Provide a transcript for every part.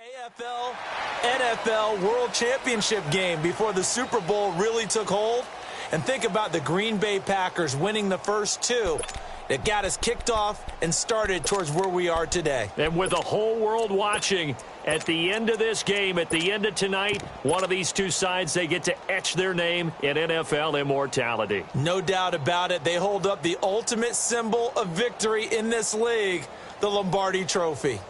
AFL, NFL World Championship game before the Super Bowl really took hold. And think about the Green Bay Packers winning the first two. It got us kicked off and started towards where we are today. And with the whole world watching, at the end of this game, at the end of tonight, one of these two sides, they get to etch their name in NFL immortality. No doubt about it. They hold up the ultimate symbol of victory in this league, the Lombardi Trophy.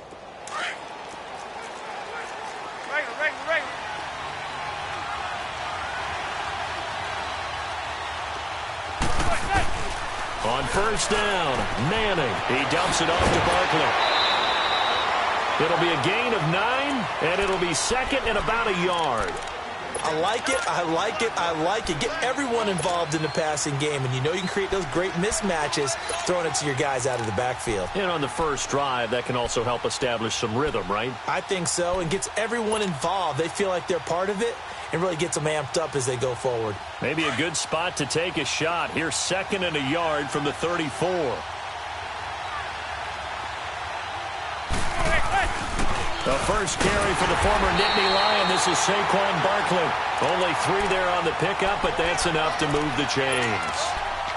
On first down, Manning. He dumps it off to Barkley. It'll be a gain of 9, and it'll be second and about a yard. I like it, I like it, I like it. Get everyone involved in the passing game, and you know you can create those great mismatches throwing it to your guys out of the backfield. And on the first drive, that can also help establish some rhythm, right? I think so, and gets everyone involved. They feel like they're part of it, and really gets them amped up as they go forward. Maybe a good spot to take a shot. Here's second and a yard from the 34. The first carry for the former Nittany Lion. This is Saquon Barkley. Only 3 there on the pickup, but that's enough to move the chains.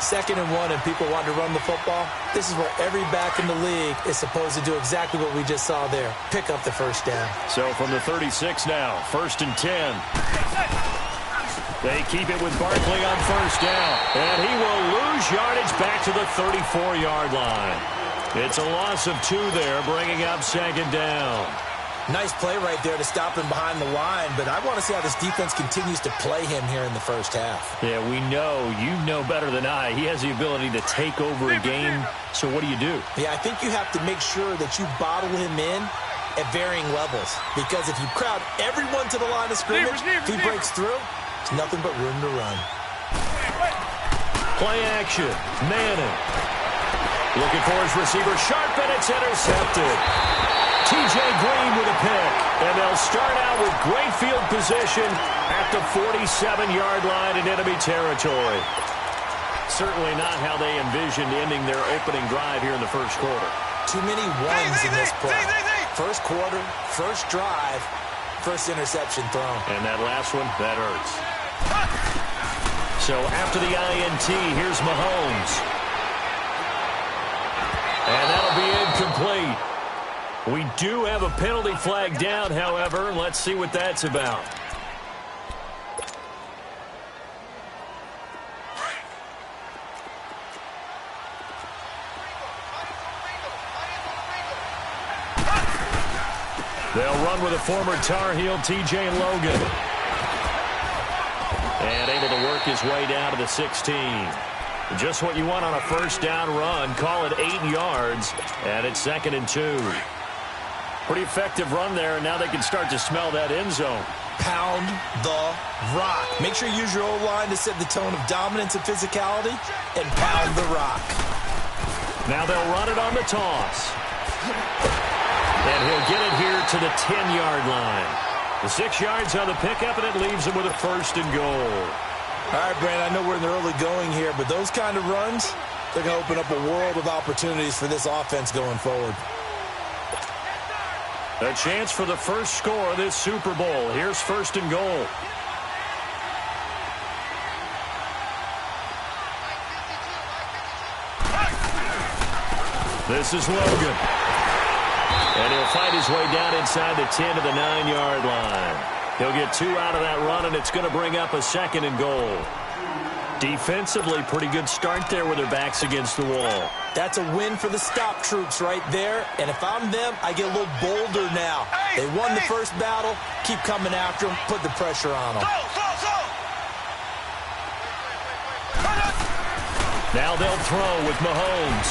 2nd and 1, and people want to run the football. This is where every back in the league is supposed to do exactly what we just saw there. Pick up the first down. So from the 36 now, 1st and 10. They keep it with Barkley on first down. And he will lose yardage back to the 34-yard line. It's a loss of 2 there, bringing up 2nd down. Nice play right there to stop him behind the line, but I want to see how this defense continues to play him here in the first half. Yeah, we know. You know better than I. He has the ability to take over a game, so what do you do? Yeah, I think you have to make sure that you bottle him in at varying levels, because if you crowd everyone to the line of scrimmage, if he breaks through, there's nothing but room to run. Play action. Manning. Looking for his receiver. Sharp, and it's intercepted. T.J. Green with a pick, and they'll start out with great field position at the 47-yard line in enemy territory. Certainly not how they envisioned ending their opening drive here in the first quarter. Too many ones in this play. First quarter, first drive, first interception thrown. And that last one, that hurts. So after the INT, here's Mahomes. And that'll be incomplete. We do have a penalty flag down, however. Let's see what that's about. They'll run with a former Tar Heel, T.J. Logan. And able to work his way down to the 16. Just what you want on a first down run. Call it 8 yards, and it's 2nd and 2. Pretty effective run there, and now they can start to smell that end zone. Pound the rock. Make sure you use your O-line to set the tone of dominance and physicality, and pound the rock. Now they'll run it on the toss. And he'll get it here to the 10-yard line. The 6 yards on the pickup, and it leaves him with a 1st and goal. All right, Brandon, I know we're in the early going here, but those kind of runs, they're going to open up a world of opportunities for this offense going forward. A chance for the first score of this Super Bowl. Here's 1st and goal. This is Logan. And he'll fight his way down inside the 10 to the 9-yard line. He'll get 2 out of that run, and it's going to bring up a 2nd and goal. Defensively, pretty good start there with their backs against the wall. That's a win for the stop troops right there. And if I'm them, I get a little bolder now. They won the first battle. Keep coming after them. Put the pressure on them. Now they'll throw with Mahomes.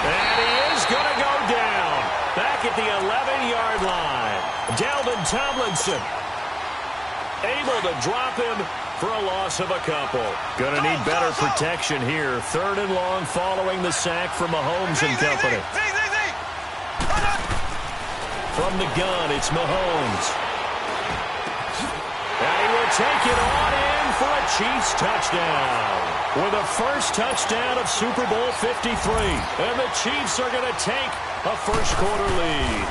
And he is going to go down. Back at the 11-yard line. Dalvin Tomlinson able to drop him for a loss of a couple. Going to need better protection here. 3rd and long following the sack from Mahomes and company. From the gun, it's Mahomes. And he will take it on in for a Chiefs touchdown. With the first touchdown of Super Bowl 53. And the Chiefs are going to take a first quarter lead.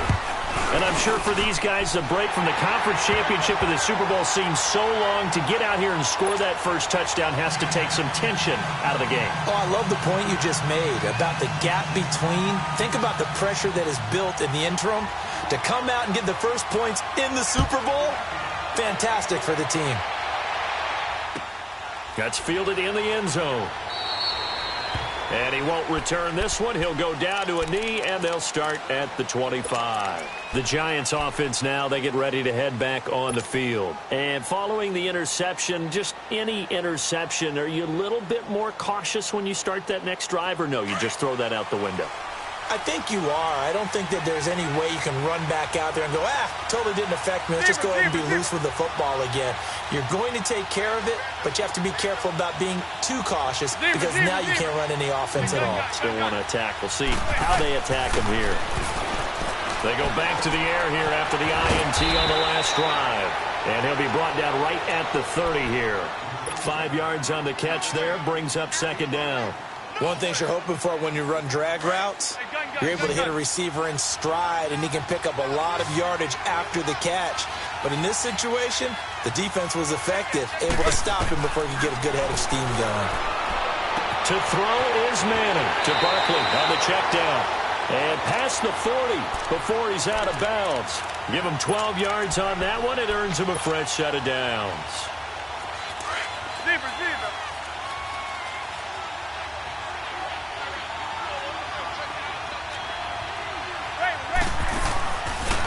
And I'm sure for these guys, the break from the conference championship and the Super Bowl seems so long. To get out here and score that first touchdown has to take some tension out of the game. Oh, I love the point you just made about the gap between. Think about the pressure that is built in the interim. To come out and get the first points in the Super Bowl, fantastic for the team. That's fielded in the end zone. And he won't return this one. He'll go down to a knee, and they'll start at the 25. The Giants offense now, they get ready to head back on the field. And following the interception, just any interception, are you a little bit more cautious when you start that next drive, or no, you just throw that out the window? I think you are. I don't think that there's any way you can run back out there and go, totally didn't affect me. Let's just go ahead and be loose with the football again. You're going to take care of it, but you have to be careful about being too cautious because now you can't run any offense at all. Still want to attack. We'll see how they attack him here. They go back to the air here after the INT on the last drive. And he'll be brought down right at the 30 here. 5 yards on the catch there, brings up second down. One thing you're hoping for when you run drag routes, you're able to hit a receiver in stride, and he can pick up a lot of yardage after the catch. But in this situation, the defense was effective, able to stop him before he could get a good head of steam going. To throw is Manning to Barkley on the check down. And past the 40 before he's out of bounds. Give him 12 yards on that one. It earns him a fresh set of downs.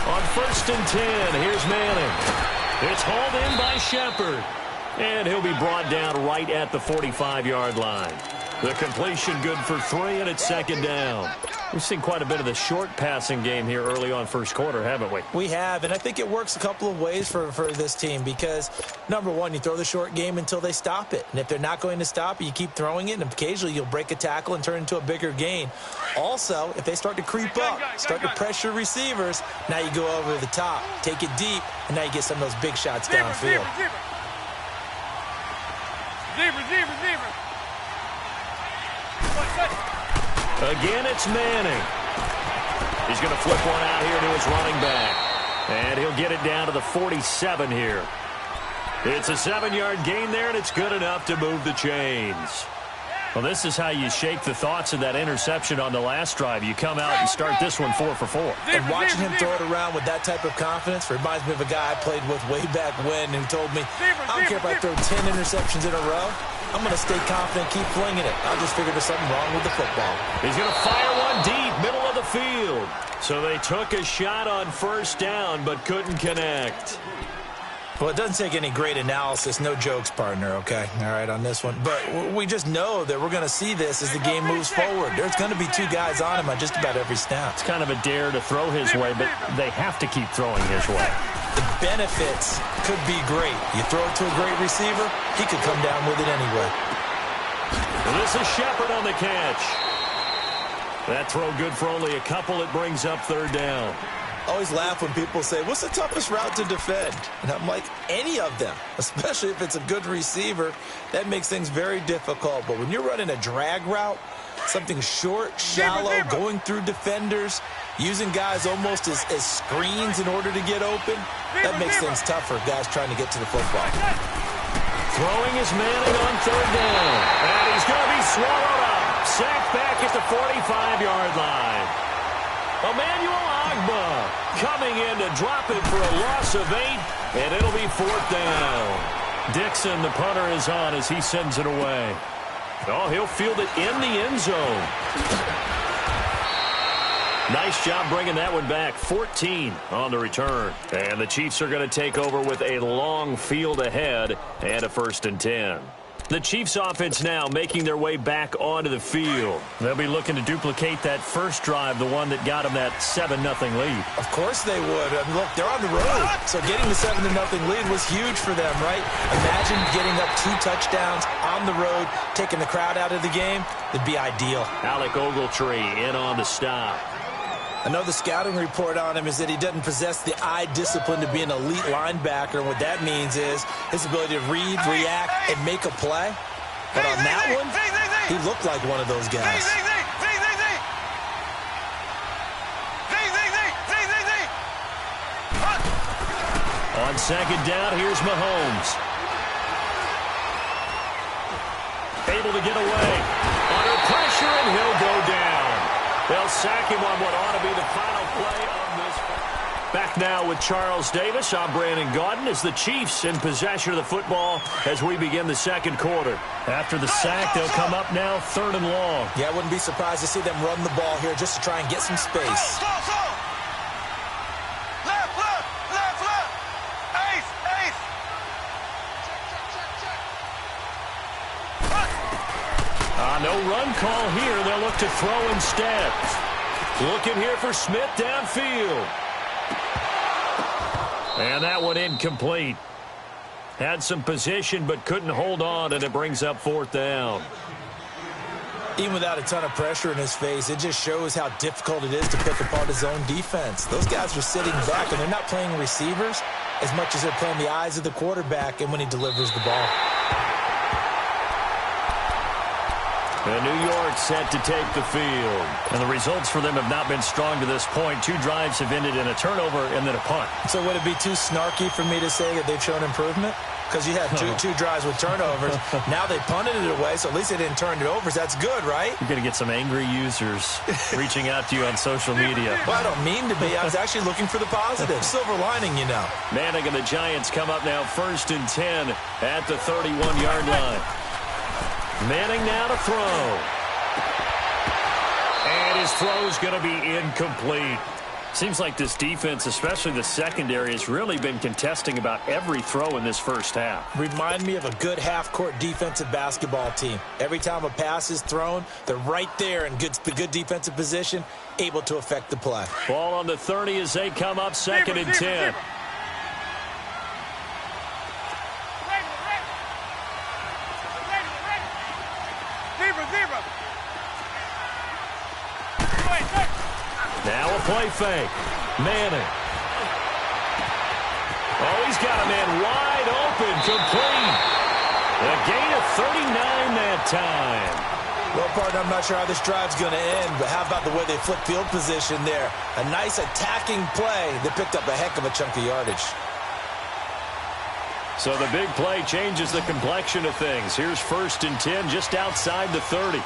On 1st and 10, here's Manning. It's hauled in by Shepard. And he'll be brought down right at the 45-yard line. The completion good for 3, and it's second down. We've seen quite a bit of the short passing game here early on first quarter, haven't we? We have, and I think it works a couple of ways for this team because, number one, you throw the short game until they stop it. And if they're not going to stop it, you keep throwing it, and occasionally you'll break a tackle and turn it into a bigger gain. Also, if they start to creep up, start to pressure receivers, now you go over the top, take it deep, and now you get some of those big shots downfield. Again, it's Manning. He's going to flip one out here to his running back. And he'll get it down to the 47 here. It's a 7-yard gain there, and it's good enough to move the chains. Well, this is how you shake the thoughts of that interception on the last drive. You come out and start this one 4 for 4. And watching him throw it around with that type of confidence reminds me of a guy I played with way back when who told me, I don't care if I throw 10 interceptions in a row. I'm going to stay confident, keep flinging it. I'll just figure there's something wrong with the football. He's going to fire one deep, middle of the field. So they took a shot on first down, but couldn't connect. Well, it doesn't take any great analysis. No jokes, partner, okay? All right, on this one. But we just know that we're going to see this as the game moves forward. There's going to be 2 guys on him on just about every snap. It's kind of a dare to throw his way, but they have to keep throwing his way. The benefits could be great. You throw it to a great receiver, he could come down with it anyway. And this is Shepard on the catch. That throw good for only a couple. It brings up third down. I always laugh when people say, what's the toughest route to defend? And I'm like, any of them, especially if it's a good receiver. That makes things very difficult. But when you're running a drag route, something short, shallow, going through defenders, using guys almost as screens in order to get open, that makes things tough for guys trying to get to the football. Throwing is Manning on third down. And he's going to be swallowed up. Sacked back at the 45-yard line. Emmanuel Agba coming in to drop it for a loss of 8, and it'll be 4th down. Dixon, the punter, is on as he sends it away. Oh, he'll field it in the end zone. Nice job bringing that one back. 14 on the return. And the Chiefs are going to take over with a long field ahead and a 1st and 10. The Chiefs offense now making their way back onto the field. They'll be looking to duplicate that first drive, the one that got them that 7-0 lead. Of course they would. I mean, look, they're on the road. So getting the 7-0 lead was huge for them, right? Imagine getting up 2 touchdowns on the road, taking the crowd out of the game. It'd be ideal. Alec Ogletree in on the stop. I know the scouting report on him is that he doesn't possess the eye discipline to be an elite linebacker. And what that means is his ability to read, react, and make a play. But on that one, he looked like one of those guys. On second down, here's Mahomes. Able to get away. Under pressure, and he'll go down. They'll sack him on what ought to be the final play of this. Back now with Charles Davis. I'm Brandon Gaudin as the Chiefs in possession of the football as we begin the second quarter. After the sack, they'll come up now 3rd and long. Yeah, I wouldn't be surprised to see them run the ball here just to try and get some space. No run call here. They'll look to throw instead. Looking here for Smith downfield. And that one incomplete. Had some position but couldn't hold on, and it brings up 4th down. Even without a ton of pressure in his face, it just shows how difficult it is to pick apart his own defense. Those guys are sitting back, and they're not playing receivers as much as they're playing the eyes of the quarterback and when he delivers the ball. And New York set to take the field. And the results for them have not been strong to this point. 2 drives have ended in a turnover and then a punt. So would it be too snarky for me to say that they've shown improvement? Because you had two drives with turnovers. Now they punted it away, so at least they didn't turn it over. So that's good, right? You're going to get some angry users reaching out to you on social media. Well, I don't mean to be. I was actually looking for the positive. Silver lining, you know. Manning and the Giants come up now 1st and 10 at the 31-yard line. Manning now to throw. And his throw's going to be incomplete. Seems like this defense, especially the secondary, has really been contesting about every throw in this first half. Remind me of a good half-court defensive basketball team. Every time a pass is thrown, they're right there in good defensive position, able to affect the play. Ball on the 30 as they come up 2nd and 10. Now a play fake. Manning. Oh, he's got a man wide open, complete. A gain of 39 that time. Well, partner, I'm not sure how this drive's going to end, but how about the way they flip field position there? A nice attacking play that picked up a heck of a chunk of yardage. So the big play changes the complexion of things. Here's 1st and 10 just outside the 30.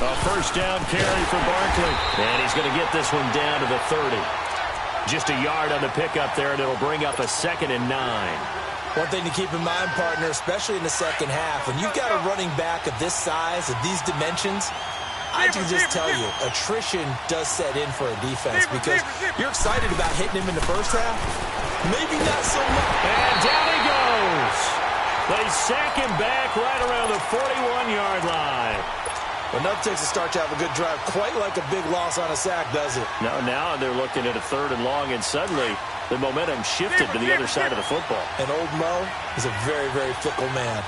A 1st down carry for Barkley. And he's going to get this one down to the 30. Just a yard on the pickup there, and it'll bring up a 2nd and 9. One thing to keep in mind, partner, especially in the second half, when you've got a running back of this size, of these dimensions, I can just tell you, attrition does set in for a defense because you're excited about hitting him in the first half. Maybe not so much. And down he goes. They sack him back right around the 41-yard line. Well, nothing takes a start to have a good drive quite like a big loss on a sack, does it? No, now they're looking at a 3rd and long, and suddenly the momentum shifted to the other side of the football. And old Mo is a very, very fickle man.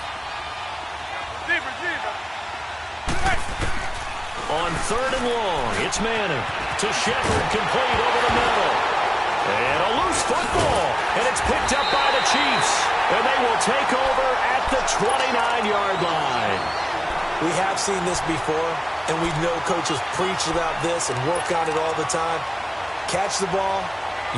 On 3rd and long, it's Manning to Shepard, complete over the middle. And a loose football, and it's picked up by the Chiefs. And they will take over at the 29-yard line. We have seen this before, and we know coaches preach about this and work on it all the time. Catch the ball.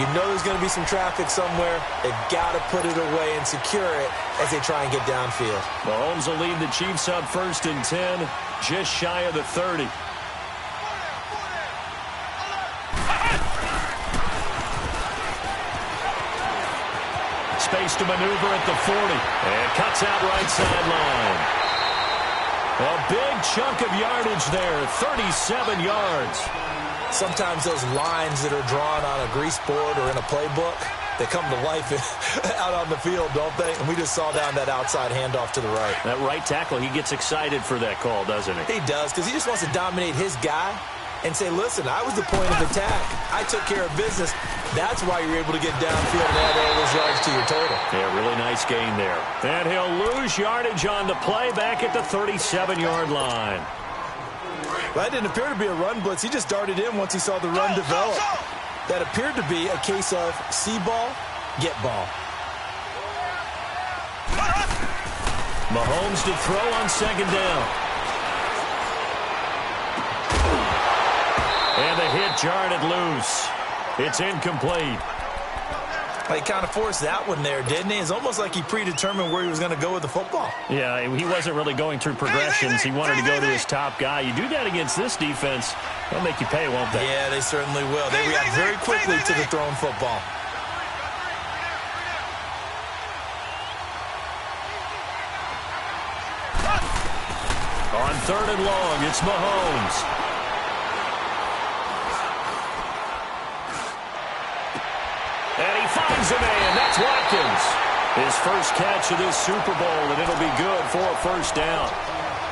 You know there's going to be some traffic somewhere. They've got to put it away and secure it as they try and get downfield. Mahomes will lead the Chiefs up 1st and 10, just shy of the 30. Space to maneuver at the 40. And cuts out right sideline. A big chunk of yardage there, 37 yards. Sometimes those lines that are drawn on a grease board or in a playbook, they come to life out on the field, don't they? And we just saw down that outside handoff to the right. That right tackle, he gets excited for that call, doesn't he? He does, because he just wants to dominate his guy and say, listen, I was the point of attack. I took care of business. That's why you're able to get downfield and add all those yards to your total. Yeah, really nice gain there. And he'll lose yardage on the play back at the 37-yard line. Well, that didn't appear to be a run blitz. He just darted in once he saw the run develop. That appeared to be a case of see ball, get ball. Mahomes to throw on second down. And the hit jarred it loose. It's incomplete. He kind of forced that one there, didn't he? It's almost like he predetermined where he was going to go with the football. Yeah, he wasn't really going through progressions. He wanted to go to his top guy. You do that against this defense, they'll make you pay, won't they? Yeah, they certainly will. They react very quickly to the thrown football. On third and long, it's Mahomes. And he finds a man. That's Watkins. His first catch of this Super Bowl, and it'll be good for a first down.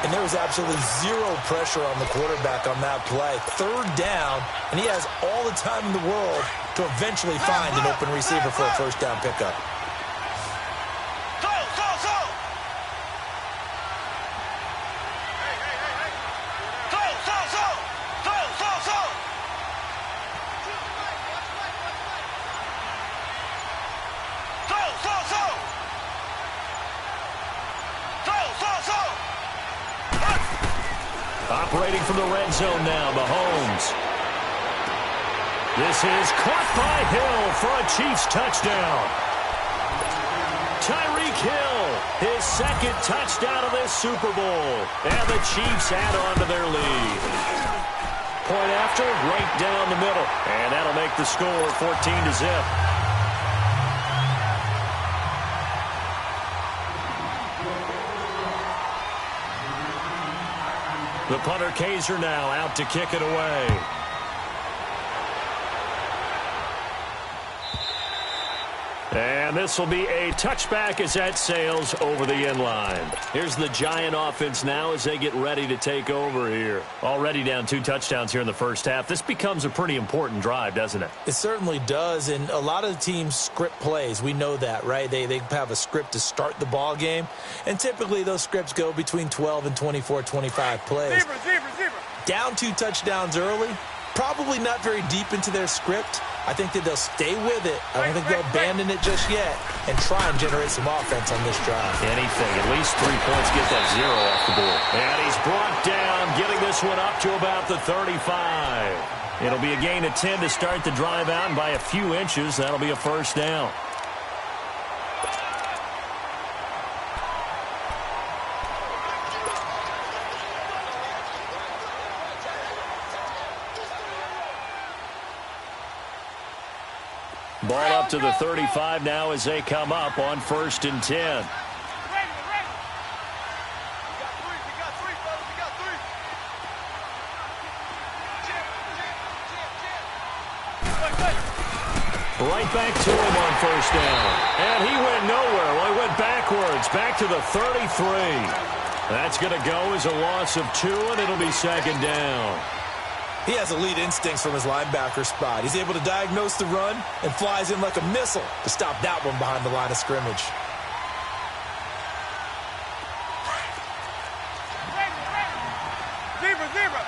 And there was absolutely zero pressure on the quarterback on that play. Third down, and he has all the time in the world to eventually find an open receiver for a first down pickup. Operating from the red zone now, Mahomes. This is caught by Hill for a Chiefs touchdown. Tyreek Hill, his second touchdown of this Super Bowl. And the Chiefs add on to their lead. Point after, right down the middle. And that'll make the score 14-0. The punter Kaiser now out to kick it away. And this will be a touchback as that sails over the end line. Here's the Giant offense now as they get ready to take over here. Already down 2 touchdowns here in the first half. This becomes a pretty important drive, doesn't it? It certainly does, and a lot of teams script plays. We know that, right? They have a script to start the ball game, and typically those scripts go between 12 and 24, 25 plays. Zebra. Down 2 touchdowns early, probably not very deep into their script. I think that they'll stay with it. I don't think they'll abandon it just yet and try and generate some offense on this drive. Anything. At least 3 points. Get that 0 off the board. And he's brought down, getting this one up to about the 35. It'll be a gain of 10 to start the drive out, and by a few inches, that'll be a first down. Ball up to the 35 now as they come up on 1st and 10. Ready. We got three, fellas. We got three. Right back to him on 1st down. And he went nowhere. Well, he went backwards, back to the 33. That's going to go as a loss of 2, and it'll be 2nd down. He has elite instincts from his linebacker spot. He's able to diagnose the run and flies in like a missile to stop that one behind the line of scrimmage. Zebra.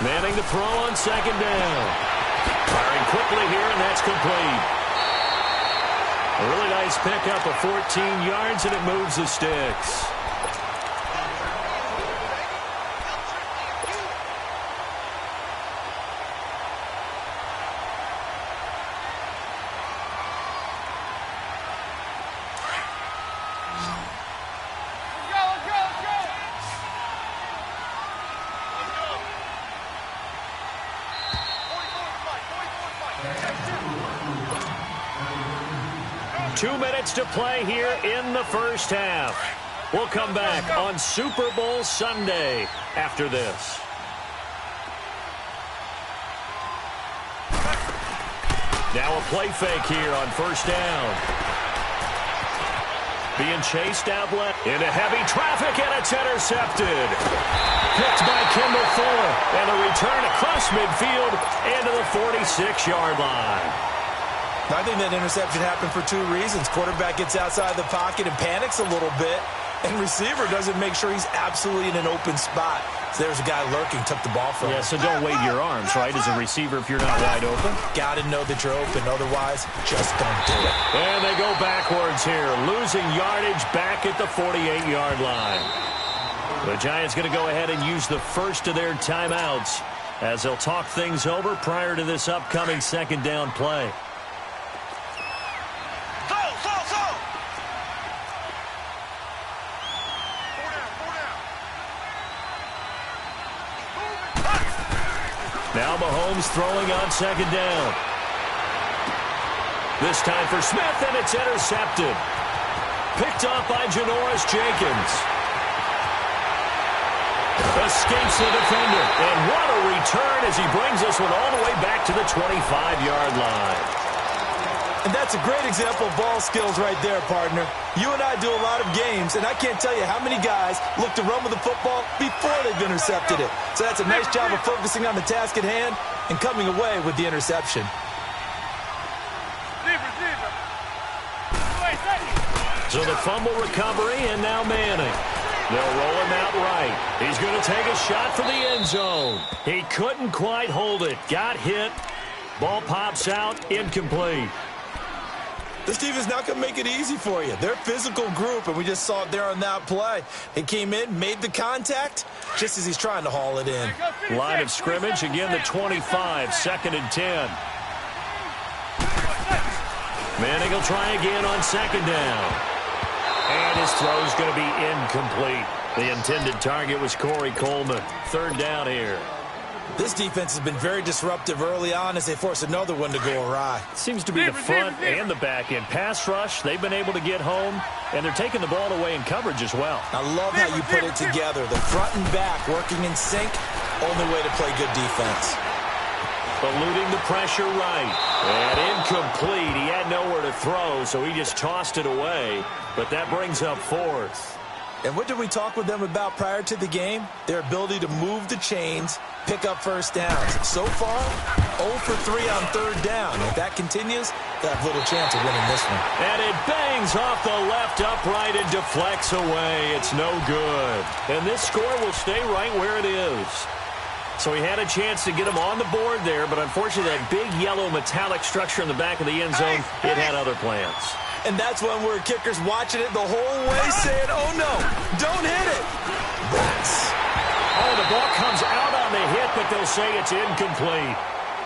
Manning to throw on 2nd down. Firing quickly here, and that's complete. A really nice pickup of 14 yards, and it moves the sticks. Let's go. 2 minutes to play here in the first half. We'll come back on Super Bowl Sunday after this. Now a play fake here on 1st down. Being chased out left into heavy traffic, and it's intercepted. Picked by Kendall Fuller, and a return across midfield into the 46-yard line. I think that interception happened for 2 reasons. Quarterback gets outside the pocket and panics a little bit. And receiver doesn't make sure he's absolutely in an open spot. So there's a guy lurking, took the ball from him. Yeah, so don't wave your arms, right, as a receiver if you're not wide open. Got to know that you're open. Otherwise, just don't do it. And they go backwards here, losing yardage back at the 48-yard line. The Giants going to go ahead and use the first of their timeouts as they'll talk things over prior to this upcoming second down play. Now Mahomes throwing on second down. This time for Smith, and it's intercepted. Picked off by Janoris Jenkins. Escapes the defender. And what a return as he brings this one all the way back to the 25-yard line. And that's a great example of ball skills right there, partner. You and I do a lot of games, and I can't tell you how many guys look to run with the football before they've intercepted it. So that's a nice job of focusing on the task at hand and coming away with the interception. So the fumble recovery, and now Manning. They'll roll him out right. He's going to take a shot for the end zone. He couldn't quite hold it. Got hit. Ball pops out. Incomplete. This team is not going to make it easy for you. They're a physical group, and we just saw it there on that play. They came in, made the contact, just as he's trying to haul it in. Line of scrimmage, again the 25, 2nd and 10. Manning will try again on second down. And his throw's going to be incomplete. The intended target was Corey Coleman. 3rd down here. This defense has been very disruptive early on as they force another one to go awry. Seems to be the front and the back end. Pass rush, they've been able to get home, and they're taking the ball away in coverage as well. I love how you put it together. The front and back working in sync, only way to play good defense. Eluding the pressure right. And incomplete. He had nowhere to throw, so he just tossed it away. But that brings up 4th. And what did we talk with them about prior to the game? Their ability to move the chains, pick up first downs. So far, 0 for 3 on 3rd down. If that continues, they have little chance of winning this one. And it bangs off the left upright and deflects away. It's no good. And this score will stay right where it is. So he had a chance to get him on the board there, but unfortunately that big yellow metallic structure in the back of the end zone, it had other plans. And that's when we're kickers watching it the whole way saying, oh no, don't hit it. Oh, the ball comes out on the hit, but they'll say it's incomplete.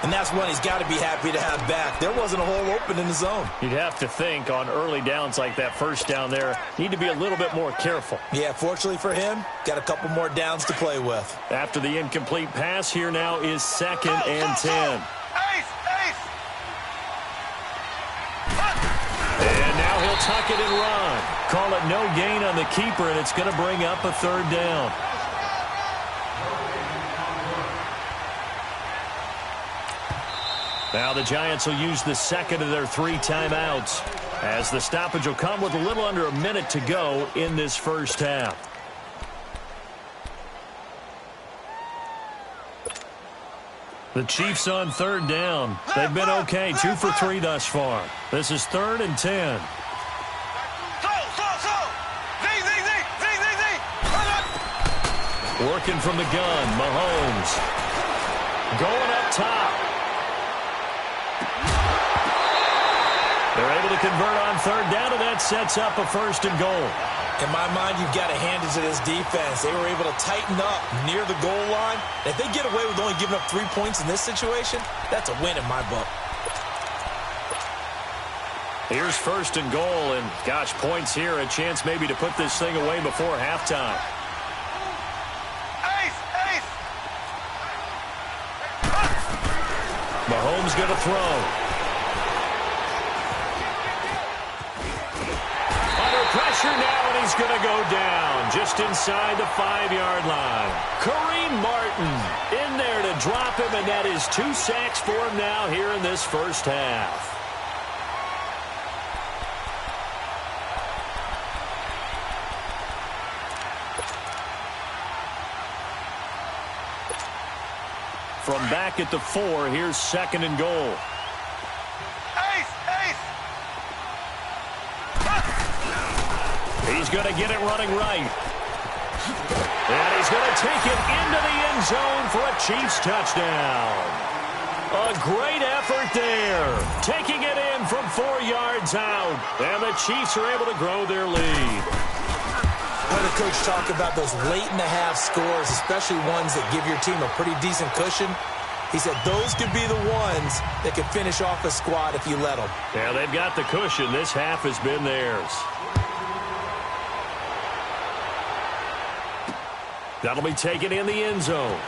And that's one he's got to be happy to have back. There wasn't a hole open in the zone. You'd have to think on early downs like that first down there, need to be a little bit more careful. Yeah, fortunately for him, got a couple more downs to play with. After the incomplete pass, here now is 2nd and 10. And now he'll tuck it and run. Call it no gain on the keeper, and it's going to bring up a 3rd down. Now the Giants will use the 2nd of their 3 timeouts as the stoppage will come with a little under a minute to go in this first half. The Chiefs on 3rd down. They've been okay, 2 for 3 thus far. This is 3rd and 10. Working from the gun, Mahomes. Going up top. They're able to convert on 3rd down, and that sets up a 1st and goal. In my mind, you've got to hand it to this defense. They were able to tighten up near the goal line. If they get away with only giving up 3 points in this situation, that's a win in my book. Here's 1st and goal, and gosh, points here, a chance maybe to put this thing away before halftime. Mahomes going to throw. Under pressure now, and he's going to go down just inside the 5-yard line. Kareem Martin in there to drop him, and that is 2 sacks for him now here in this first half. From back at the 4, here's 2nd and goal. He's going to get it running right. And he's going to take it into the end zone for a Chiefs touchdown. A great effort there. Taking it in from 4 yards out. And the Chiefs are able to grow their lead. I heard the coach talk about those late-in-the-half scores, especially ones that give your team a pretty decent cushion. He said those could be the ones that could finish off a squad if you let them. Yeah, they've got the cushion. This half has been theirs. That'll be taken in the end zone.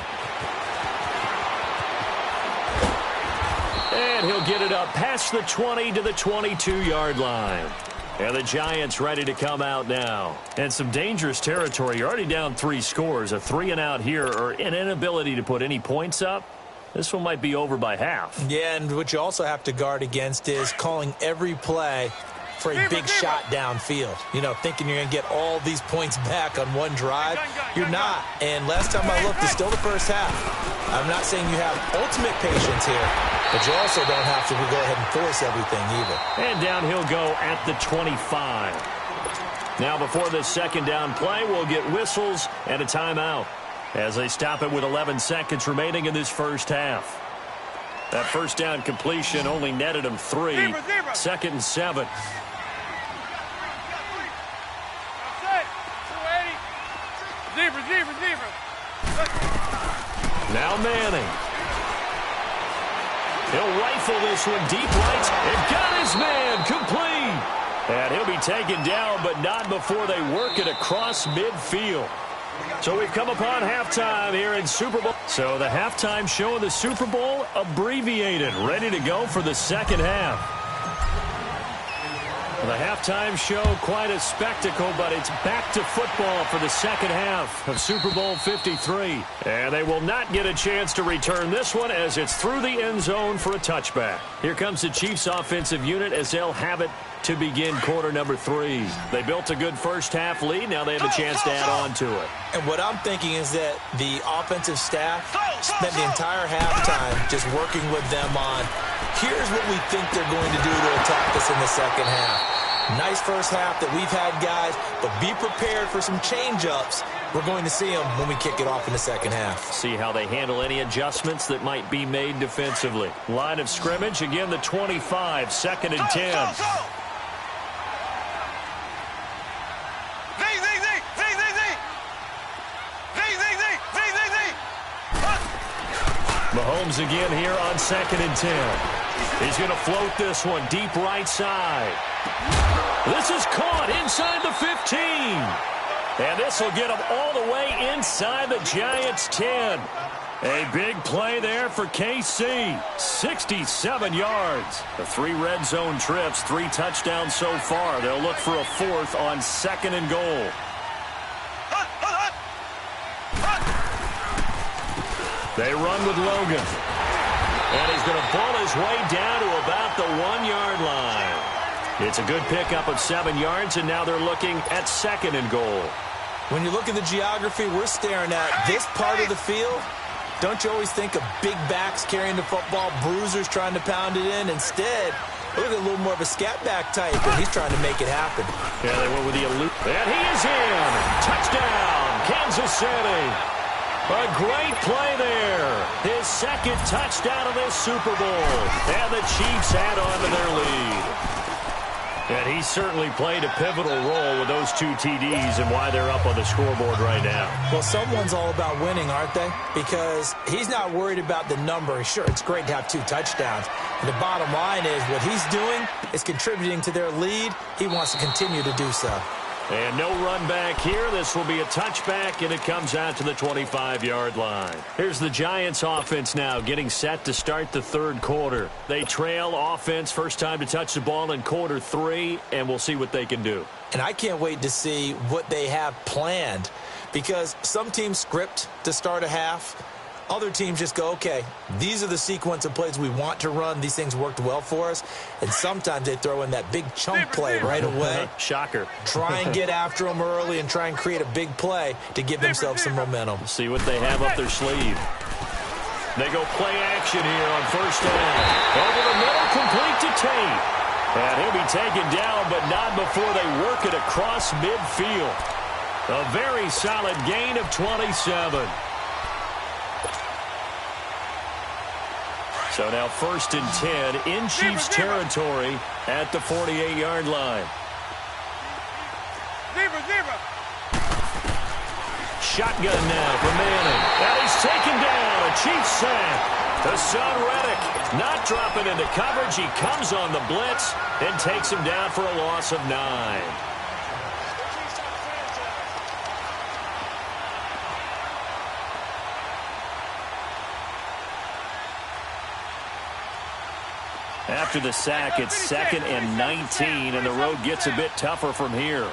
And he'll get it up past the 20 to the 22-yard line. And the Giants ready to come out now. And some dangerous territory. You're already down 3 scores. A 3-and-out here or an inability to put any points up. This one might be over by half. Yeah, and what you also have to guard against is calling every play for a big shot downfield. You know, thinking you're going to get all these points back on one drive. You're not. And last time I looked, it's still the first half. I'm not saying you have ultimate patience here, but you also don't have to go ahead and force everything either. And down he'll go at the 25. Now before this second down play, we'll get whistles and a timeout as they stop it with 11 seconds remaining in this first half. That first down completion only netted him 3. Second and 7. Now Manning. He'll rifle this one deep right and got his man complete. And he'll be taken down, but not before they work it across midfield. So we've come upon halftime here in Super Bowl. So the halftime show of the Super Bowl abbreviated, ready to go for the second half. The halftime show, quite a spectacle, but it's back to football for the second half of Super Bowl 53. And they will not get a chance to return this one as it's through the end zone for a touchback. Here comes the Chiefs offensive unit as they'll have it to begin quarter number 3. They built a good first half lead. Now they have a chance to add on to it. And what I'm thinking is that the offensive staff spent the entire halftime just working with them on, here's what we think they're going to do to attack us in the second half. Nice first half that we've had, guys, but be prepared for some change-ups. We're going to see them when we kick it off in the second half. See how they handle any adjustments that might be made defensively. Line of scrimmage, again, the 25, second and 10. Mahomes again here on second and 10. He's going to float this one deep right side. This is caught inside the 15. And this will get him all the way inside the Giants' 10. A big play there for KC. 67 yards. The 3 red zone trips, 3 touchdowns so far. They'll look for a 4th on second and goal. They run with Logan. And he's going to ball his way down to about the 1-yard line. It's a good pickup of 7 yards, and now they're looking at second and goal. When you look at the geography we're staring at, this part of the field, don't you always think of big backs carrying the football, bruisers trying to pound it in? Instead, look at a little more of a scat back type, and he's trying to make it happen. Yeah, they went with the elude. And he is in. Touchdown, Kansas City. A great play there. His second touchdown of this Super Bowl. And the Chiefs add on to their lead. And he certainly played a pivotal role with those 2 TDs and why they're up on the scoreboard right now. Well, someone's all about winning, aren't they? Because he's not worried about the number. Sure, it's great to have 2 touchdowns. And the bottom line is what he's doing is contributing to their lead. He wants to continue to do so. And no run back here. This will be a touchback, and it comes out to the 25-yard line. Here's the Giants offense now getting set to start the third quarter. They trail offense, first time to touch the ball in quarter 3, and we'll see what they can do. And I can't wait to see what they have planned, because some teams script to start a half. Other teams just go, okay, these are the sequence of plays we want to run. These things worked well for us. And sometimes they throw in that big chunk play right away. Shocker. Try and get after them early and try and create a big play to give themselves some momentum. See what they have up their sleeve. They go play action here on first down. Over the middle, complete to Tate. And he'll be taken down, but not before they work it across midfield. A very solid gain of 27. So now 1st and 10 in Chiefs territory at the 48-yard line. Shotgun now for Manning. And he's taken down. A Chiefs sack. To Son Reddick. Not dropping into coverage. He comes on the blitz and takes him down for a loss of 9. After the sack, it's 2nd and 19, and the road gets a bit tougher from here.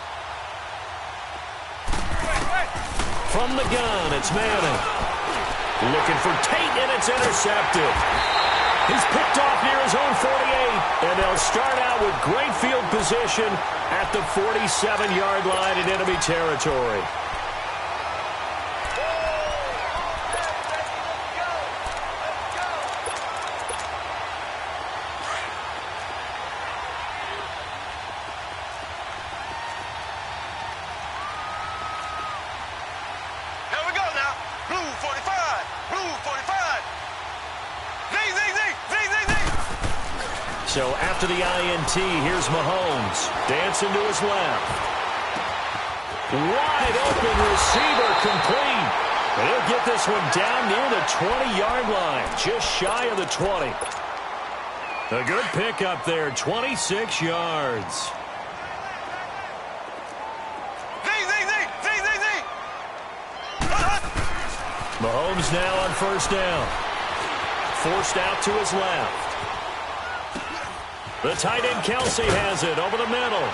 From the gun, it's Manning. Looking for Tate, and it's intercepted. He's picked off near his own 48, and they'll start out with great field position at the 47-yard line in enemy territory. So after the INT, here's Mahomes. Dancing to his left. Wide open receiver complete. And he'll get this one down near the 20-yard line. Just shy of the 20. A good pickup there. 26 yards. Mahomes now on 1st down. Forced out to his left. The tight end Kelsey has it over the middle.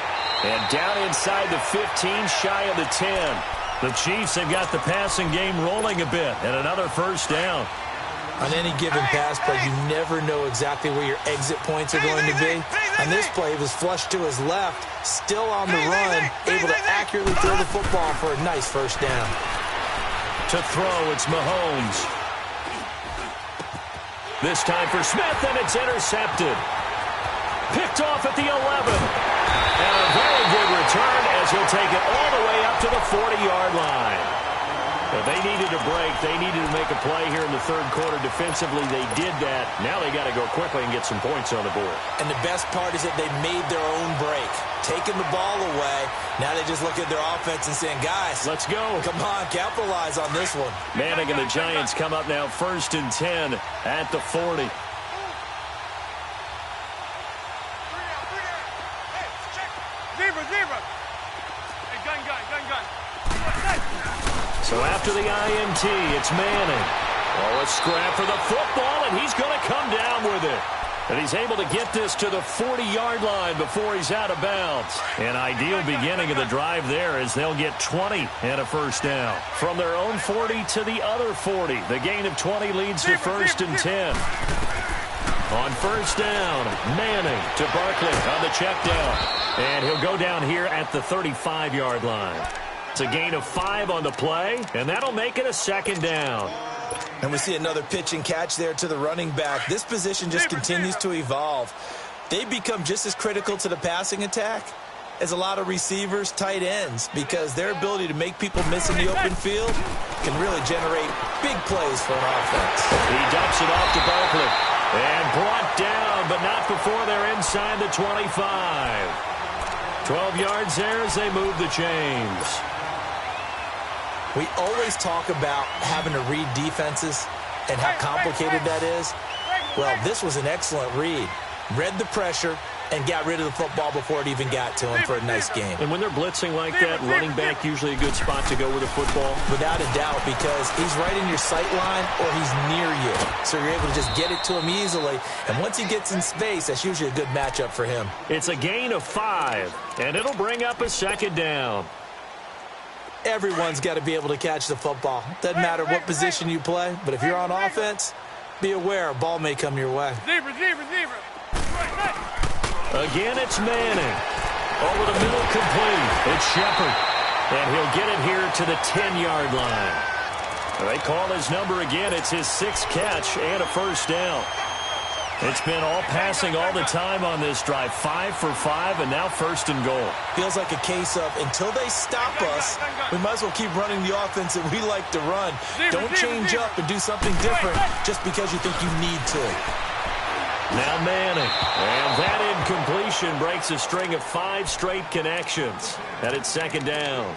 And down inside the 15, shy of the 10. The Chiefs have got the passing game rolling a bit. And another 1st down. On any given pass play, you never know exactly where your exit points are going to be. On this play, it was flushed to his left, still on the run, able to accurately throw the football for a nice 1st down. To throw, it's Mahomes. This time for Smith, and it's intercepted. Picked off at the 11. And a very good return as he'll take it all the way up to the 40-yard line. But they needed a break. They needed to make a play here in the 3rd quarter. Defensively, they did that. Now they got to go quickly and get some points on the board. And the best part is that they made their own break. Taking the ball away. Now they just look at their offense and saying, guys, let's go. Come on, capitalize on this one. Manning and the Giants come up now 1st and 10 at the 40. So after the INT, it's Manning. Oh, a scrap for the football, and he's going to come down with it. And he's able to get this to the 40-yard line before he's out of bounds. An ideal beginning of the drive there as they'll get 20 and a 1st down. From their own 40 to the other 40. The gain of 20 leads to 1st and 10. On 1st down, Manning to Barkley on the check down. And he'll go down here at the 35-yard line. It's a gain of 5 on the play, and that'll make it a 2nd down. And we see another pitch and catch there to the running back. This position just continues to evolve. They become just as critical to the passing attack as a lot of receivers, tight ends, because their ability to make people miss in the open field can really generate big plays for an offense. He dumps it off to Barkley. And brought down, but not before they're inside the 25. 12 yards there as they move the chains. We always talk about having to read defenses and how complicated that is. Well, this was an excellent read. Read the pressure and got rid of the football before it even got to him for a nice game. And when they're blitzing like that, running back usually a good spot to go with the football? Without a doubt, because he's right in your sight line or he's near you. So you're able to just get it to him easily. And once he gets in space, that's usually a good matchup for him. It's a gain of 5, and it'll bring up a 2nd down. Everyone's got to be able to catch the football. Doesn't matter what position you play, but if you're on offense, be aware a ball may come your way. Again, it's Manning. Over the middle, complete. It's Shepard. And he'll get it here to the 10-yard line. They call his number again. It's his 6th catch and a 1st down. It's been all passing all the time on this drive. 5 for 5, and now 1st and goal. Feels like a case of until they stop us, we might as well keep running the offense that we like to run. Don't change up and do something different just because you think you need to. Now Manning. And that incompletion breaks a string of 5 straight connections. And it's 2nd down.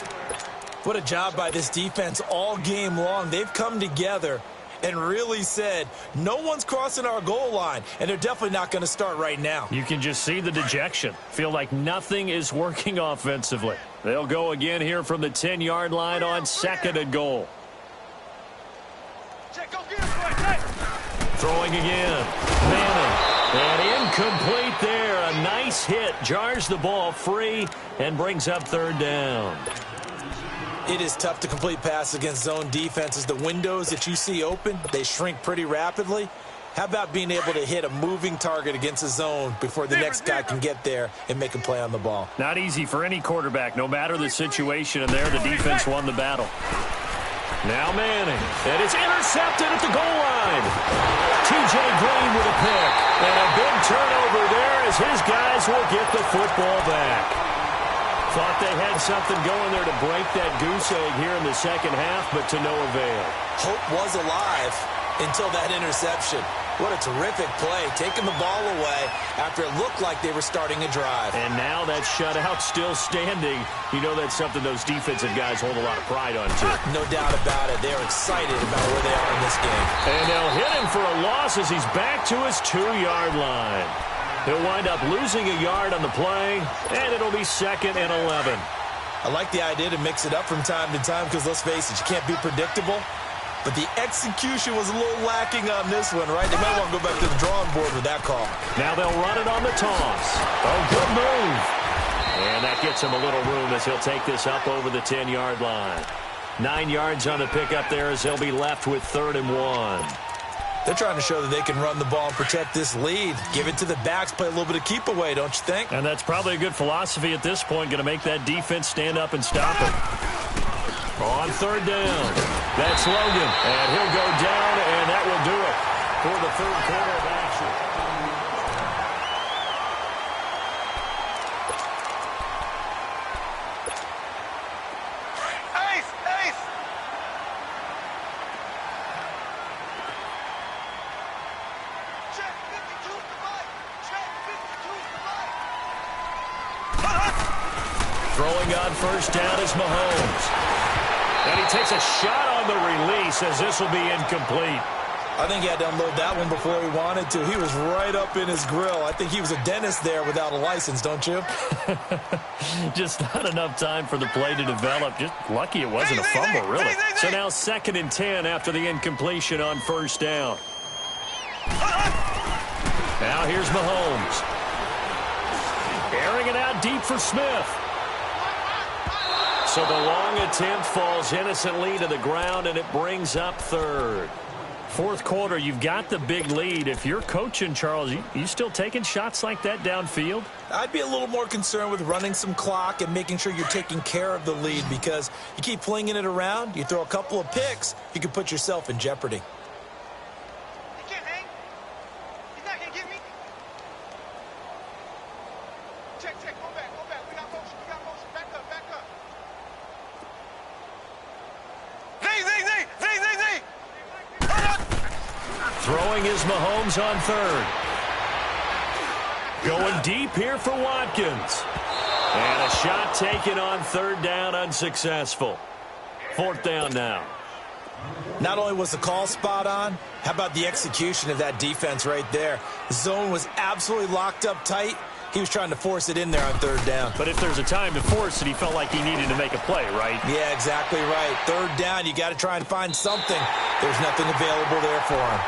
What a job by this defense all game long. They've come together and really said, no one's crossing our goal line, and they're definitely not going to start right now. You can just see the dejection. Feel like nothing is working offensively. They'll go again here from the 10-yard line on 2nd and goal. Throwing again. Manning. And incomplete there. A nice hit. Jars the ball free and brings up 3rd down. It is tough to complete passes against zone defenses. The windows that you see open, they shrink pretty rapidly. How about being able to hit a moving target against a zone before the next guy can get there and make a play on the ball? Not easy for any quarterback, no matter the situation, and there the defense won the battle. Now Manning, and it's intercepted at the goal line. T.J. Green with a pick, and a big turnover there as his guys will get the football back. Thought they had something going there to break that goose egg here in the 2nd half, but to no avail. Hope was alive until that interception. What a terrific play, taking the ball away after it looked like they were starting a drive. And now that shutout still standing. You know that's something those defensive guys hold a lot of pride on, too. No doubt about it. They're excited about where they are in this game. And they'll hit him for a loss as he's back to his 2-yard line. He'll wind up losing a yard on the play, and it'll be 2nd and 11. I like the idea to mix it up from time to time because, let's face it, you can't be predictable. But the execution was a little lacking on this one, right? They might want to go back to the drawing board with that call. Now they'll run it on the toss. Oh, good move. And that gets him a little room as he'll take this up over the 10-yard line. 9 yards on the pickup there as they'll be left with 3rd and 1. They're trying to show that they can run the ball and protect this lead. Give it to the backs, play a little bit of keep away, don't you think? And that's probably a good philosophy at this point, going to make that defense stand up and stop it. On 3rd down, that's Logan, and he'll go down, and that will do it for the 3rd quarter of action. Throwing on 1st down is Mahomes. And he takes a shot on the release as this will be incomplete. I think he had to unload that one before he wanted to. He was right up in his grill. I think he was a dentist there without a license, don't you? Just not enough time for the play to develop. Just lucky it wasn't a fumble, really. So now 2nd and 10 after the incompletion on 1st down. Now here's Mahomes. Airing it out deep for Smith. So the long attempt falls innocently to the ground, and it brings up 3rd. 4th quarter, you've got the big lead. If you're coaching, Charles, you still taking shots like that downfield? I'd be a little more concerned with running some clock and making sure you're taking care of the lead, because you keep flinging it around, you throw a couple of picks, you can put yourself in jeopardy. He can't hang. He's not going to get me. Check, go back. We got motion. Back up. Z. Throwing is Mahomes on 3rd. Going deep here for Watkins. And a shot taken on 3rd down, unsuccessful. 4th down now. Not only was the call spot on, how about the execution of that defense right there? The zone was absolutely locked up tight. He was trying to force it in there on 3rd down. But if there's a time to force it, he felt like he needed to make a play, right? Yeah, exactly right. 3rd down, you got to try and find something. There's nothing available there for him.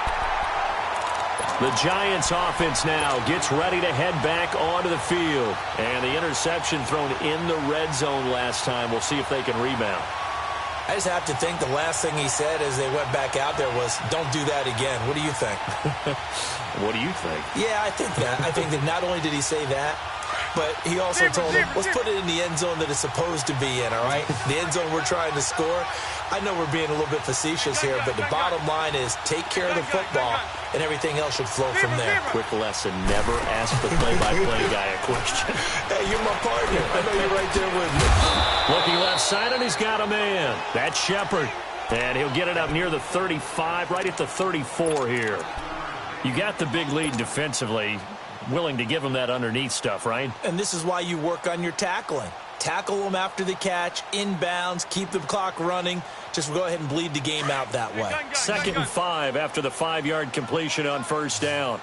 The Giants offense now gets ready to head back onto the field. And the interception thrown in the red zone last time. We'll see if they can rebound. I just have to think the last thing he said as they went back out there was, don't do that again. What do you think? What do you think? Yeah, I think that. I think that not only did he say that, but he also told him, let's put it in the end zone that it's supposed to be in, all right? The end zone we're trying to score. I know we're being a little bit facetious here, but the bottom line is take care of the football, and everything else should flow from there. Quick lesson, never ask the play-by-play guy a question. Hey, you're my partner. I know you're right there with me. Looking left side, and he's got a man. That's Shepard. And he'll get it up near the 35, right at the 34 here. You got the big lead defensively. Willing to give him that underneath stuff, right? And this is why you work on your tackling. Tackle them after the catch, inbounds, keep the clock running. Just go ahead and bleed the game out that way. 2nd and 5 after the 5-yard completion on first down.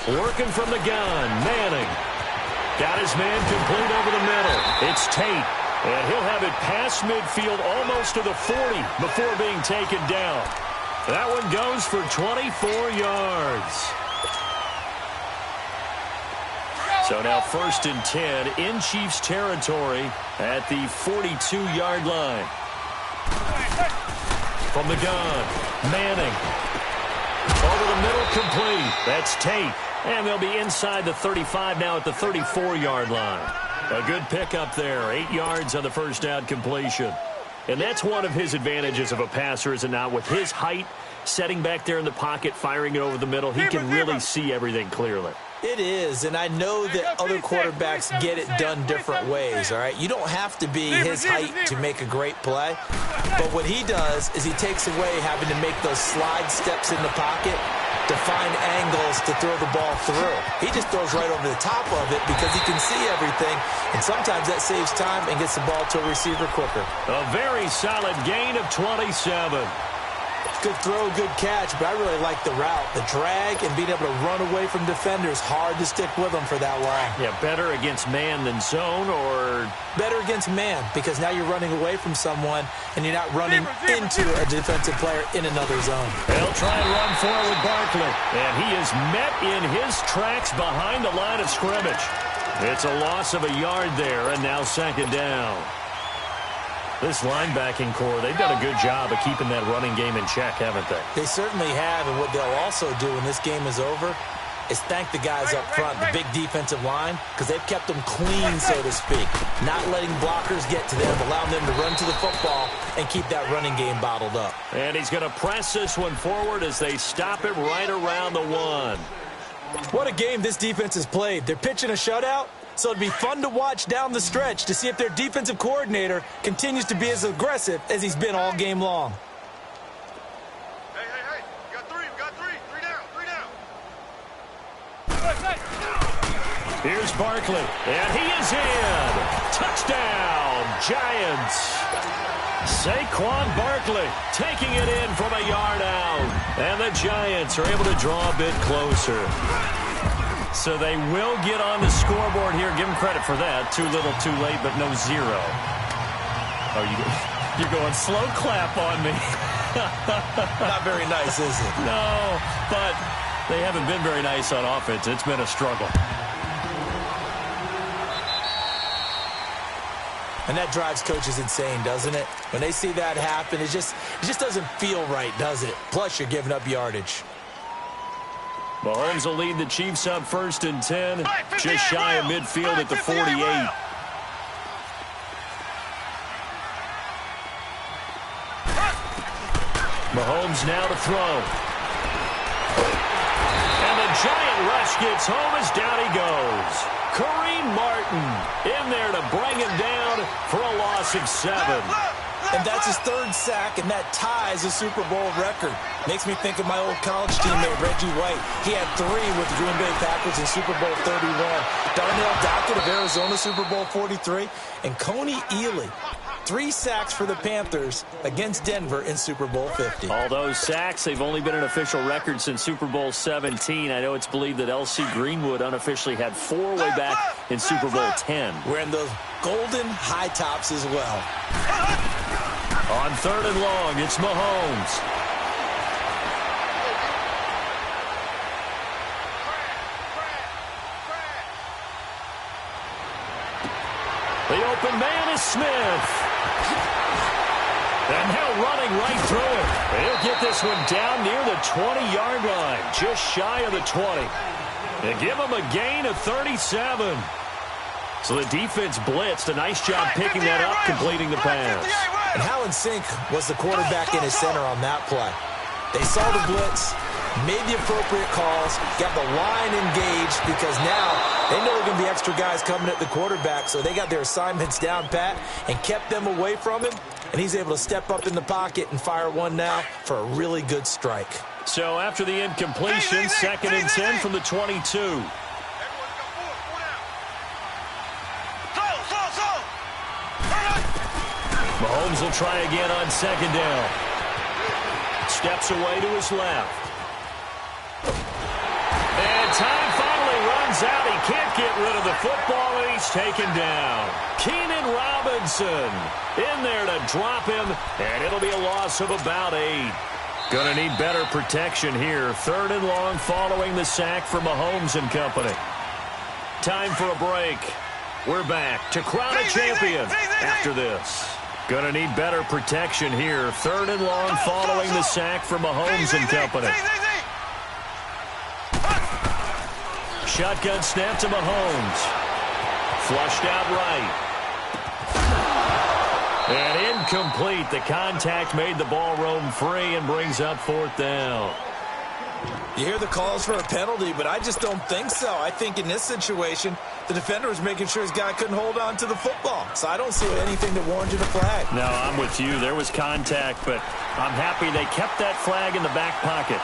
Working from the gun, Manning. Got his man complete over the middle. It's Tate, and he'll have it past midfield almost to the 40 before being taken down. That one goes for 24 yards. So now 1st and 10 in Chiefs territory at the 42-yard line. From the gun, Manning. Over the middle, complete. That's Tate. And they'll be inside the 35 now at the 34-yard line. A good pickup there. 8 yards on the first down completion. And that's one of his advantages of a passer, is it not? With his height, setting back there in the pocket, firing it over the middle, he can really see everything clearly. It is, and I know that other quarterbacks get it done different ways, all right? You don't have to be his height to make a great play, but what he does is he takes away having to make those slide steps in the pocket to find angles to throw the ball through. He just throws right over the top of it because he can see everything, and sometimes that saves time and gets the ball to a receiver quicker. A very solid gain of 27. Good throw, good catch, but I really like the route. The drag and being able to run away from defenders, hard to stick with them for that long. Yeah, better against man than zone, or? Better against man, because now you're running away from someone and you're not running into a defensive player in another zone. They'll try and run forward Barkley, and he is met in his tracks behind the line of scrimmage. It's a loss of a yard there, and now 2nd down. This linebacking core, they've done a good job of keeping that running game in check, haven't they? They certainly have, and what they'll also do when this game is over is thank the guys up front, the big defensive line, because they've kept them clean, so to speak. Not letting blockers get to them, allowing them to run to the football and keep that running game bottled up. And he's going to press this one forward as they stop it right around the 1. What a game this defense has played. They're pitching a shutout, so it'd be fun to watch down the stretch to see if their defensive coordinator continues to be as aggressive as he's been all game long. Hey, you got 3, three down. Here's Barkley, and he is in. Touchdown, Giants. Saquon Barkley taking it in from a yard out, and the Giants are able to draw a bit closer. So they will get on the scoreboard here. Give them credit for that. Too little, too late, but no 0. Oh, you're going slow clap on me. Not very nice, is it? No, but they haven't been very nice on offense. It's been a struggle. And that drives coaches insane, doesn't it? When they see that happen, it just doesn't feel right, does it? Plus, you're giving up yardage. Mahomes will lead the Chiefs up 1st and 10, just shy of midfield at the 48. Mahomes now to throw. And the giant rush gets home as down he goes. Kareem Martin in there to bring him down for a loss of 7. And that's his 3rd sack, and that ties a Super Bowl record. Makes me think of my old college teammate, Reggie White. He had 3 with the Green Bay Packers in Super Bowl 31. Darnell Dockett of Arizona, Super Bowl 43. And Coney Ealy, 3 sacks for the Panthers against Denver in Super Bowl 50. All those sacks, they've only been an official record since Super Bowl 17. I know it's believed that L.C. Greenwood unofficially had 4 way back in Super Bowl 10. Wearing those golden high tops as well. On 3rd and long, it's Mahomes. The open man is Smith. And now running right through it. He'll get this one down near the 20-yard line, just shy of the 20. And give him a gain of 37. So the defense blitzed. A nice job picking that up, completing the pass. And how in sync was the quarterback in his center on that play? They saw the blitz, made the appropriate calls, got the line engaged, because now they know there are going to be extra guys coming at the quarterback, so they got their assignments down pat and kept them away from him, and he's able to step up in the pocket and fire one now for a really good strike. So after the incompletion, 2nd and 10 from the 22. Mahomes will try again on 2nd down. Steps away to his left. And time finally runs out. He can't get rid of the football, and he's taken down. Keenan Robinson in there to drop him, and it'll be a loss of about 8. Going to need better protection here. 3rd and long following the sack for Mahomes and company. Time for a break. We're back to crown a champion after this. Going to need better protection here. 3rd and long following the sack for Mahomes and company. Shotgun snap to Mahomes. Flushed out right. And incomplete. The contact made the ball roam free and brings up 4th down. You hear the calls for a penalty, but I just don't think so. I think in this situation, the defender was making sure his guy couldn't hold on to the football. So I don't see anything that warranted a flag. No, I'm with you. There was contact, but I'm happy they kept that flag in the back pocket.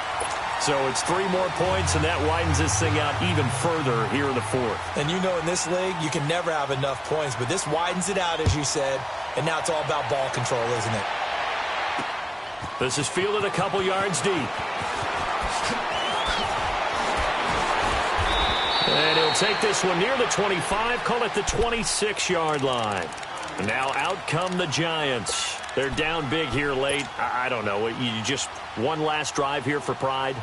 So it's 3 more points, and that widens this thing out even further here in the 4th. And you know in this league, you can never have enough points, but this widens it out, as you said, and now it's all about ball control, isn't it? This is fielded a couple yards deep. And he'll take this one near the 25, call it the 26-yard line. And now out come the Giants. They're down big here late. I don't know. You just one last drive here for pride?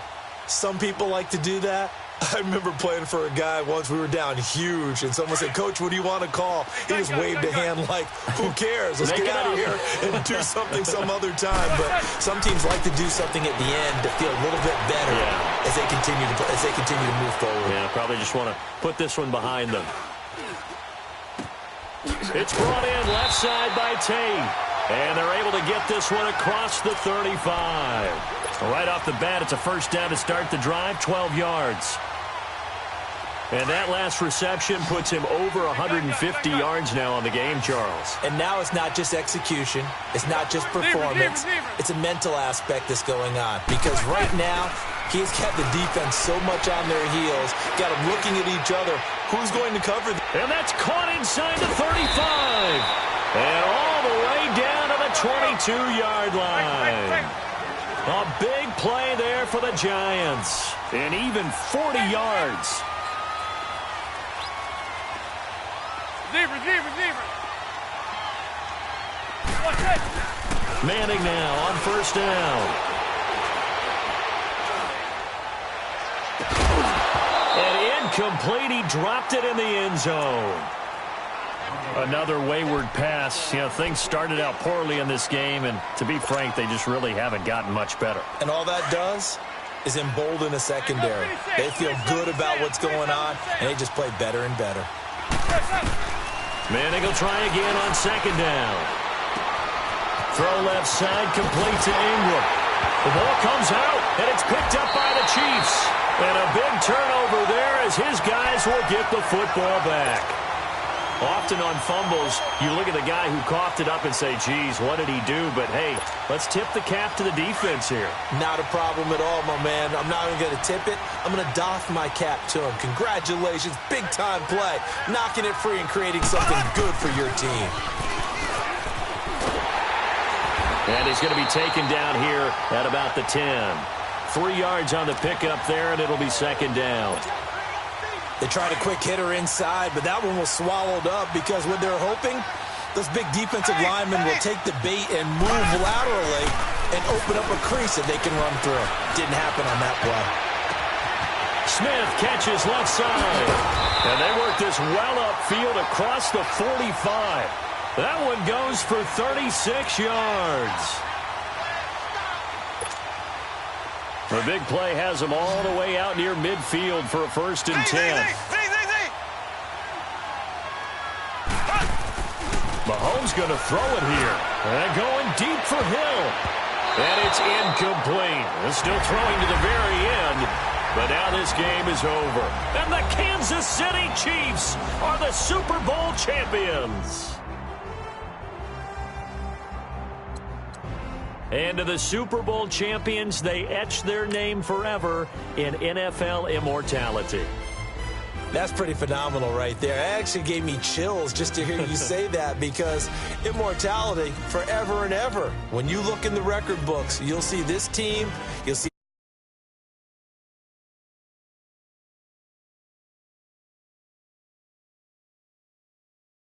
Some people like to do that. I remember playing for a guy once. We were down huge, and someone said, "Coach, what do you want to call?" He just waved a hand like, "Who cares? Let's get out of here and do something some other time." But some teams like to do something at the end to feel a little bit better as they continue to move forward. Yeah, probably just want to put this one behind them. It's brought in left side by Tate, and they're able to get this one across the 35. Right off the bat, it's a 1st down to start the drive, 12 yards. And that last reception puts him over 150 yards now on the game, Charles. And now it's not just execution. It's not just performance. It's a mental aspect that's going on. Because right now, he's got the defense so much on their heels, got them looking at each other. Who's going to cover them? And that's caught inside the 35. And all the way down to the 22-yard line. A big play there for the Giants. And even 40 yards. Receiver. Manning now on 1st down. And incomplete. He dropped it in the end zone. Another wayward pass. You know, things started out poorly in this game, and to be frank, they just really haven't gotten much better. And all that does is embolden a secondary. They feel good about what's going on, and they just play better and better. Manning will try again on 2nd down. Throw left side, complete to Ingram. The ball comes out, and it's picked up by the Chiefs. And a big turnover there as his guys will get the football back. Often on fumbles, you look at the guy who coughed it up and say, geez, what did he do? But, hey, let's tip the cap to the defense here. Not a problem at all, my man. I'm not even going to tip it. I'm going to doff my cap to him. Congratulations. Big-time play. Knocking it free and creating something good for your team. And he's going to be taken down here at about the 10. 3 yards on the pickup there, and it'll be 2nd down. They tried a quick hitter inside, but that one was swallowed up because what they're hoping, those big defensive linemen will take the bait and move laterally and open up a crease that they can run through. Didn't happen on that play. Smith catches left side. And they work this well upfield across the 45. That one goes for 36 yards. The big play has them all the way out near midfield for a 1st and 10. Mahomes going to throw it here. And going deep for Hill. And it's incomplete. They're still throwing to the very end. But now this game is over. And the Kansas City Chiefs are the Super Bowl champions. And to the Super Bowl champions, they etch their name forever in NFL immortality. That's pretty phenomenal right there. It actually gave me chills just to hear you say that, because immortality forever and ever. When you look in the record books, you'll see this team, you'll see